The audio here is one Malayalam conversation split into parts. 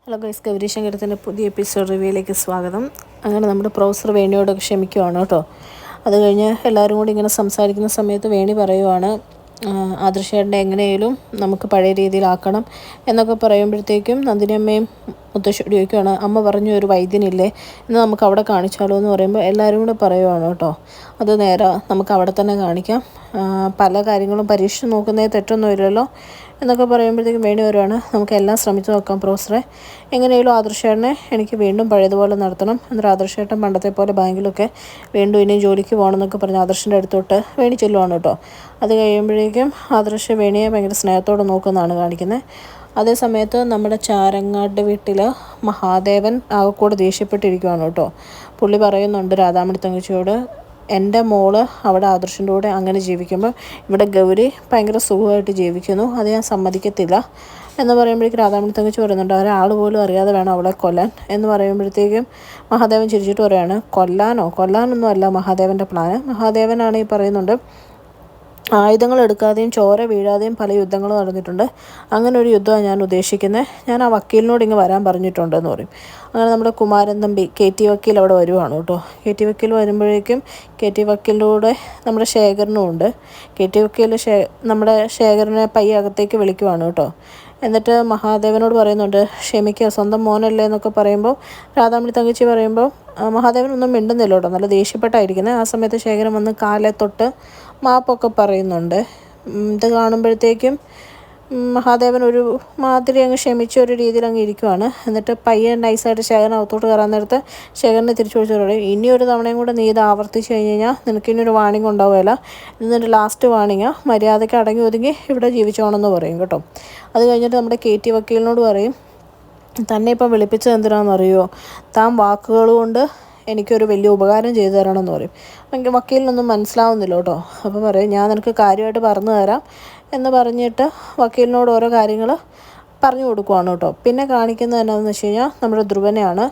ഹലോ ഗൈസ്, ഗൗരി ശങ്കരത്തിൻ്റെ പുതിയ എപ്പിസോഡ് റിവ്യൂയിലേക്ക് സ്വാഗതം. അങ്ങനെ നമ്മുടെ പ്രൊഫസർ വേണിയോട് ക്ഷമിക്കുവാണ് കേട്ടോ. അത് കഴിഞ്ഞ് എല്ലാവരും കൂടി ഇങ്ങനെ സംസാരിക്കുന്ന സമയത്ത് വേണി പറയുവാണ്, ആദർശേട്ടനെ എങ്ങനെയും നമുക്ക് പഴയ രീതിയിലാക്കണം എന്നൊക്കെ പറയുമ്പോഴത്തേക്കും നന്ദിനി അമ്മയും മുത്തശ്ശിയോട് ചോദിക്കുകയാണ്, അമ്മ പറഞ്ഞു ഒരു വൈദ്യനില്ലേ എന്ന് നമുക്ക് അവിടെ കാണിച്ചാലോ എന്ന് പറയുമ്പോൾ എല്ലാവരും കൂടെ പറയുവാണ് കേട്ടോ. അത് നേരെ നമുക്ക് അവിടെ തന്നെ കാണിക്കാം, പല കാര്യങ്ങളും പരീക്ഷിച്ച് നോക്കുന്നതിൽ തെറ്റൊന്നുമില്ലല്ലോ എന്നൊക്കെ പറയുമ്പോഴത്തേക്കും വേണ്ടി വരുവാണ്, നമുക്ക് എല്ലാം ശ്രമിച്ചു നോക്കാം പ്രൊഫസറെ, എങ്ങനെയാലും ആദർശേട്ടനെ എനിക്ക് വീണ്ടും പഴയതുപോലെ നടത്തണം. എന്നിട്ട് ആദർശേട്ടൻ പണ്ടത്തെ പോലെ ബാങ്കിലൊക്കെ വീണ്ടും ഇനിയും ജോലിക്ക് പോകണമെന്നൊക്കെ പറഞ്ഞ് ആദർശൻ്റെ അടുത്തോട്ട് വേണി ചെല്ലുവാണ് കേട്ടോ. അത് കഴിയുമ്പോഴേക്കും ആദർശ വേണിയെ ഭയങ്കര സ്നേഹത്തോടെ നോക്കുന്നതാണ് കാണിക്കുന്നത്. അതേ സമയത്ത് നമ്മുടെ ചാരങ്ങാട് വീട്ടിൽ മഹാദേവൻ ആകെക്കൂടെ ദേഷ്യപ്പെട്ടിരിക്കുകയാണ് കേട്ടോ. പുള്ളി പറയുന്നുണ്ട് രാധാമണി തങ്കച്ചിയോട്, എൻ്റെ മോള് അവിടെ ആദർശൻ്റെ കൂടെ അങ്ങനെ ജീവിക്കുമ്പോൾ ഇവിടെ ഗൗരി ഭയങ്കര സുഖമായിട്ട് ജീവിക്കുന്നു, അത് ഞാൻ സമ്മതിക്കത്തില്ല എന്ന് പറയുമ്പോഴേക്കും രാധാമണി തങ്കച്ചി പറയുന്നുണ്ട്, ഒരാൾ പോലും അറിയാതെ വേണം അവളെ കൊല്ലാൻ എന്ന് പറയുമ്പോഴത്തേക്കും മഹാദേവൻ ചിരിച്ചിട്ട് പറയുകയാണ്, കൊല്ലാനൊന്നും അല്ല മഹാദേവൻ്റെ പ്ലാന്. മഹാദേവനാണ് ഈ പറയുന്നുണ്ട്, ആയുധങ്ങൾ എടുക്കാതെയും ചോര വീഴാതെയും പല യുദ്ധങ്ങളും നടന്നിട്ടുണ്ട്, അങ്ങനെ ഒരു യുദ്ധമാണ് ഞാൻ ഉദ്ദേശിക്കുന്നത്, ഞാൻ ആ വക്കീലിനോട് ഇങ്ങ് വരാൻ പറഞ്ഞിട്ടുണ്ടെന്ന് പറയും. അങ്ങനെ നമ്മുടെ കുമാരൻ തമ്പി KT വക്കീൽ അവിടെ വരുവാണ് കേട്ടോ. KT വക്കീൽ വരുമ്പോഴേക്കും KT വക്കീലിൻ്റെ കൂടെ നമ്മുടെ ശേഖരനും ഉണ്ട്. KT വക്കീൽ നമ്മുടെ ശേഖരനെ പയ്യെ അകത്തേക്ക് വിളിക്കുവാണ് കേട്ടോ. എന്നിട്ട് മഹാദേവനോട് പറയുന്നുണ്ട്, ക്ഷമിക്കുക സ്വന്തം മോനല്ലേ എന്നൊക്കെ പറയുമ്പോൾ രാധാമണി തങ്കച്ചി പറയുമ്പോൾ മഹാദേവനൊന്നും മിണ്ടുന്നില്ല കേട്ടോ, നല്ല ദേഷ്യപ്പെട്ടായിരിക്കുന്നത്. ആ സമയത്ത് ശേഖരൻ വന്ന് കാലെ തൊട്ട് മാപ്പൊക്കെ പറയുന്നുണ്ട്. ഇത് കാണുമ്പോഴത്തേക്കും മഹാദേവൻ ഒരു മാതിരി അങ്ങ് ക്ഷമിച്ച ഒരു രീതിയിൽ അങ്ങ് ഇരിക്കുവാണ്. എന്നിട്ട് പയ്യൻ നൈസായിട്ട് ശേഖരൻ അകത്തോട്ട് കയറാൻ നേരത്ത് ശേഖരനെ തിരിച്ചു വിളിച്ചു പറയും, ഇനി ഒരു തവണയും കൂടെ നീ ഇത് ആവർത്തിച്ച് കഴിഞ്ഞ് കഴിഞ്ഞാൽ നിനക്ക് ഇനി ഒരു വാണിംഗ് ഉണ്ടാവുകയില്ല, ഇതിൻ്റെ ലാസ്റ്റ് വാണിങ്ങാ, മര്യാദയ്ക്ക് അടങ്ങി ഒതുങ്ങി ഇവിടെ ജീവിച്ചോണമെന്ന് പറയും കേട്ടോ. അത് കഴിഞ്ഞിട്ട് നമ്മുടെ KT വക്കീലിനോട് പറയും, തന്നെ ഇപ്പം വിളിപ്പിച്ചത് എന്തിനാണെന്നറിയുമോ, താൻ വാക്കുകൾ കൊണ്ട് എനിക്കൊരു വലിയ ഉപകാരം ചെയ്തു തരണമെന്ന് പറയും. എനിക്ക് വക്കീലിനൊന്നും മനസ്സിലാവുന്നില്ല കേട്ടോ. അപ്പോൾ പറയും, ഞാൻ നിനക്ക് കാര്യമായിട്ട് പറഞ്ഞു തരാം എന്ന് പറഞ്ഞിട്ട് വക്കീലിനോട് ഓരോ കാര്യങ്ങൾ പറഞ്ഞു കൊടുക്കുവാണ് കേട്ടോ. പിന്നെ കാണിക്കുന്നത് എന്നാന്ന് വെച്ച് കഴിഞ്ഞാൽ നമ്മുടെ ധ്രുവനെയാണ്.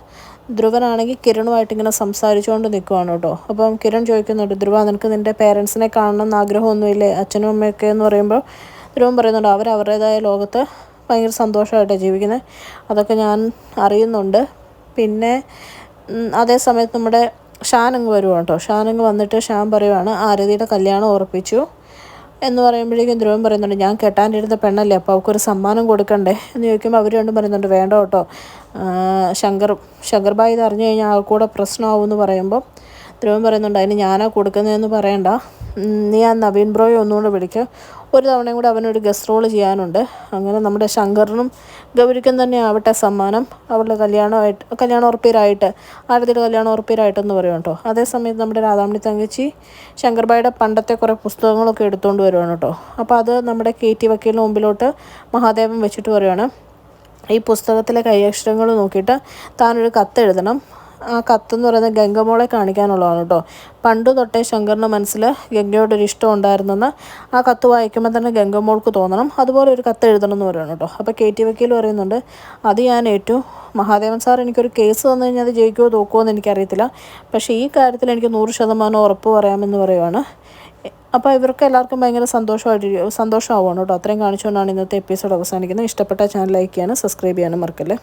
ധ്രുവനാണെങ്കിൽ കിരണുമായിട്ട് ഇങ്ങനെ സംസാരിച്ചുകൊണ്ട് നിൽക്കുവാണ് കേട്ടോ. അപ്പം കിരൺ ചോദിക്കുന്നുണ്ട്, ധ്രുവ നിനക്ക് നിൻ്റെ പേരൻസിനെ കാണണം എന്ന് ആഗ്രഹമൊന്നുമില്ലേ, അച്ഛനും അമ്മയൊക്കെ എന്ന് പറയുമ്പോൾ ധ്രുവൻ പറയുന്നുണ്ട്, അവരവരുടേതായ ലോകത്ത് ഭയങ്കര സന്തോഷമായിട്ടാണ് ജീവിക്കുന്നത്, അതൊക്കെ ഞാൻ അറിയുന്നുണ്ട്. പിന്നെ അതേ സമയത്ത് നമ്മുടെ ഷാനങ്ങ് വരുവാണ് കേട്ടോ. ഷാനങ്ങ് വന്നിട്ട് ഷാൻ പറയുവാണ്, ആരതിയുടെ കല്യാണം ഉറപ്പിച്ചു എന്ന് പറയുമ്പോഴേക്കും ധ്രുവൻ പറയുന്നുണ്ട്, ഞാൻ കെട്ടാനിരുന്ന പെണ്ണല്ലേ, അപ്പോൾ അവൾക്കൊരു സമ്മാനം കൊടുക്കണ്ടേ എന്ന് ചോദിക്കുമ്പോൾ അവർ രണ്ടും പറയുന്നുണ്ട്, വേണ്ട കേട്ടോ, ശങ്കർബായി ഇത് അറിഞ്ഞു കഴിഞ്ഞാൽ ആൾക്കൂടെ പ്രശ്നമാവും എന്ന് പറയുമ്പോൾ ധ്രുവൻ പറയുന്നുണ്ട്, അതിന് ഞാനാ കൊടുക്കുന്നതെന്ന് പറയണ്ട, നീ ആ നവീൻ ബ്രോയെ ഒന്നുകൂടെ വിളിക്കുക, ഒരു തവണയും കൂടെ അവനൊരു ഗസ്റ്റ് റോൾ ചെയ്യാനുണ്ട്. അങ്ങനെ നമ്മുടെ ശങ്കറിനും ഗൗരിക്കും തന്നെ ആവട്ടെ സമ്മാനം, അവളുടെ കല്യാണം ഉറപ്പിലായിട്ട്, ആരതിയുടെ കല്യാണം ഉറപ്പിലായിട്ടെന്ന് പറയും കേട്ടോ. അതേസമയത്ത് നമ്മുടെ രാധാമണി തങ്കച്ചി ശങ്കർബായിയുടെ പണ്ടത്തെ കുറേ പുസ്തകങ്ങളൊക്കെ എടുത്തുകൊണ്ട് വരുവാണ് കേട്ടോ. അപ്പോൾ അത് നമ്മുടെ KT വക്കീലിന് മുമ്പിലോട്ട് മഹാദേവൻ വെച്ചിട്ട് പറയുവാണ്, ഈ പുസ്തകത്തിലെ കൈയക്ഷരങ്ങൾ നോക്കിയിട്ട് താനൊരു കത്തെഴുതണം, ആ കത്തെന്ന് പറയുന്നത് ഗംഗമോളെ കാണിക്കാനുള്ളതാണ് കേട്ടോ. പണ്ട് തൊട്ടേ ശങ്കറിൻ്റെ മനസ്സിൽ ഗംഗയോടൊരു ഇഷ്ടം ഉണ്ടായിരുന്നെന്ന് ആ കത്ത് വായിക്കുമ്പോൾ തന്നെ ഗംഗമോൾക്ക് തോന്നണം, അതുപോലെ ഒരു കത്ത് എഴുതണം എന്ന് പറയുന്നു കേട്ടോ. അപ്പോൾ KT വക്കീൽ പറയുന്നുണ്ട്, അത് ഞാൻ ഏറ്റു, മഹാദേവൻ സാർ എനിക്കൊരു കേസ് തന്നു കഴിഞ്ഞാൽ അത് ജയിക്കുമോ തോക്കുമോ എന്ന് എനിക്കറിയത്തില്ല, പക്ഷേ ഈ കാര്യത്തിൽ എനിക്ക് 100% ഉറപ്പ് പറയാമെന്ന് പറയുവാണ്. അപ്പോൾ ഇവർക്ക് എല്ലാവർക്കും ഭയങ്കര സന്തോഷമാവുകയാണ് കേട്ടോ. അത്രയും കാണിച്ചുകൊണ്ടാണ് ഇന്നത്തെ എപ്പിസോഡ് അവസാനിക്കുന്നത്. ഇഷ്ടപ്പെട്ട ചാനൽ ലൈക്ക് ചെയ്യാനും സബ്സ്ക്രൈബ് ചെയ്യാനും മറക്കല്ലേ.